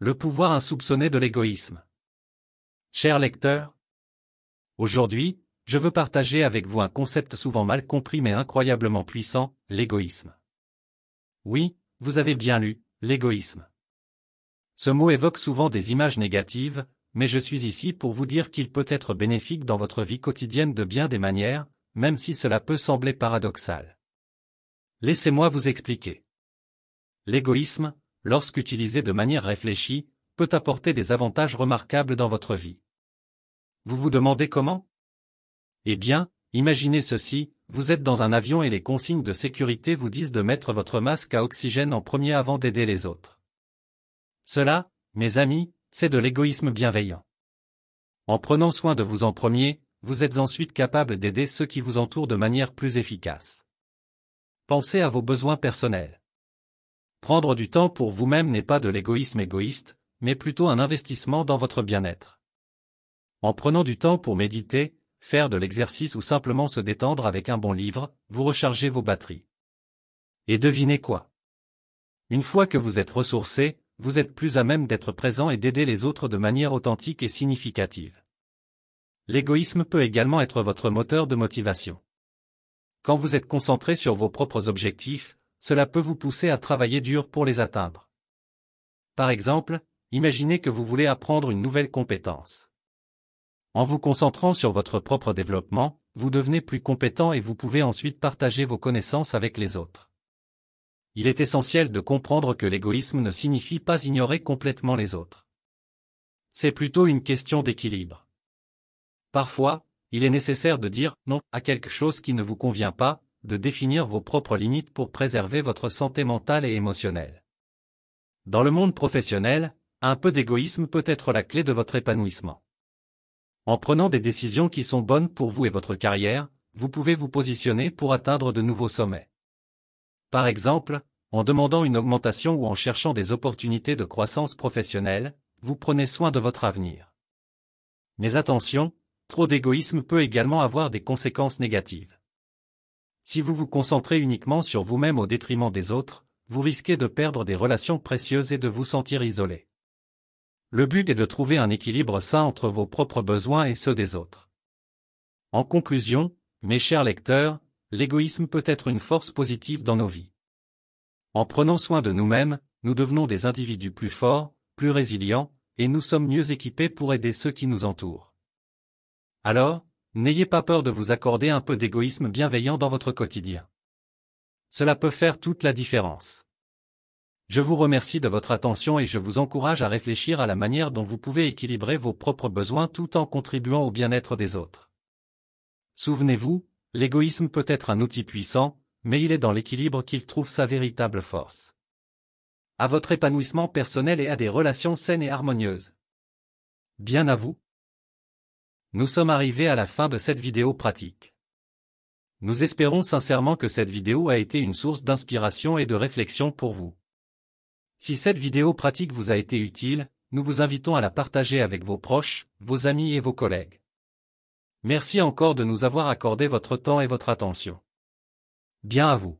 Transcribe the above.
Le pouvoir insoupçonné de l'égoïsme. Chers lecteurs, aujourd'hui, je veux partager avec vous un concept souvent mal compris mais incroyablement puissant, l'égoïsme. Oui, vous avez bien lu, l'égoïsme. Ce mot évoque souvent des images négatives, mais je suis ici pour vous dire qu'il peut être bénéfique dans votre vie quotidienne de bien des manières, même si cela peut sembler paradoxal. Laissez-moi vous expliquer. L'égoïsme, lorsqu'utilisé de manière réfléchie, peut apporter des avantages remarquables dans votre vie. Vous vous demandez comment? Eh bien, imaginez ceci, vous êtes dans un avion et les consignes de sécurité vous disent de mettre votre masque à oxygène en premier avant d'aider les autres. Cela, mes amis, c'est de l'égoïsme bienveillant. En prenant soin de vous en premier, vous êtes ensuite capable d'aider ceux qui vous entourent de manière plus efficace. Pensez à vos besoins personnels. Prendre du temps pour vous-même n'est pas de l'égoïsme égoïste, mais plutôt un investissement dans votre bien-être. En prenant du temps pour méditer, faire de l'exercice ou simplement se détendre avec un bon livre, vous rechargez vos batteries. Et devinez quoi? Une fois que vous êtes ressourcé, vous êtes plus à même d'être présent et d'aider les autres de manière authentique et significative. L'égoïsme peut également être votre moteur de motivation. Quand vous êtes concentré sur vos propres objectifs, cela peut vous pousser à travailler dur pour les atteindre. Par exemple, imaginez que vous voulez apprendre une nouvelle compétence. En vous concentrant sur votre propre développement, vous devenez plus compétent et vous pouvez ensuite partager vos connaissances avec les autres. Il est essentiel de comprendre que l'égoïsme ne signifie pas ignorer complètement les autres. C'est plutôt une question d'équilibre. Parfois, il est nécessaire de dire non à quelque chose qui ne vous convient pas, de définir vos propres limites pour préserver votre santé mentale et émotionnelle. Dans le monde professionnel, un peu d'égoïsme peut être la clé de votre épanouissement. En prenant des décisions qui sont bonnes pour vous et votre carrière, vous pouvez vous positionner pour atteindre de nouveaux sommets. Par exemple, en demandant une augmentation ou en cherchant des opportunités de croissance professionnelle, vous prenez soin de votre avenir. Mais attention, trop d'égoïsme peut également avoir des conséquences négatives. Si vous vous concentrez uniquement sur vous-même au détriment des autres, vous risquez de perdre des relations précieuses et de vous sentir isolé. Le but est de trouver un équilibre sain entre vos propres besoins et ceux des autres. En conclusion, mes chers lecteurs, l'égoïsme peut être une force positive dans nos vies. En prenant soin de nous-mêmes, nous devenons des individus plus forts, plus résilients, et nous sommes mieux équipés pour aider ceux qui nous entourent. Alors, n'ayez pas peur de vous accorder un peu d'égoïsme bienveillant dans votre quotidien. Cela peut faire toute la différence. Je vous remercie de votre attention et je vous encourage à réfléchir à la manière dont vous pouvez équilibrer vos propres besoins tout en contribuant au bien-être des autres. Souvenez-vous, l'égoïsme peut être un outil puissant, mais il est dans l'équilibre qu'il trouve sa véritable force. À votre épanouissement personnel et à des relations saines et harmonieuses. Bien à vous. Nous sommes arrivés à la fin de cette vidéo pratique. Nous espérons sincèrement que cette vidéo a été une source d'inspiration et de réflexion pour vous. Si cette vidéo pratique vous a été utile, nous vous invitons à la partager avec vos proches, vos amis et vos collègues. Merci encore de nous avoir accordé votre temps et votre attention. Bien à vous.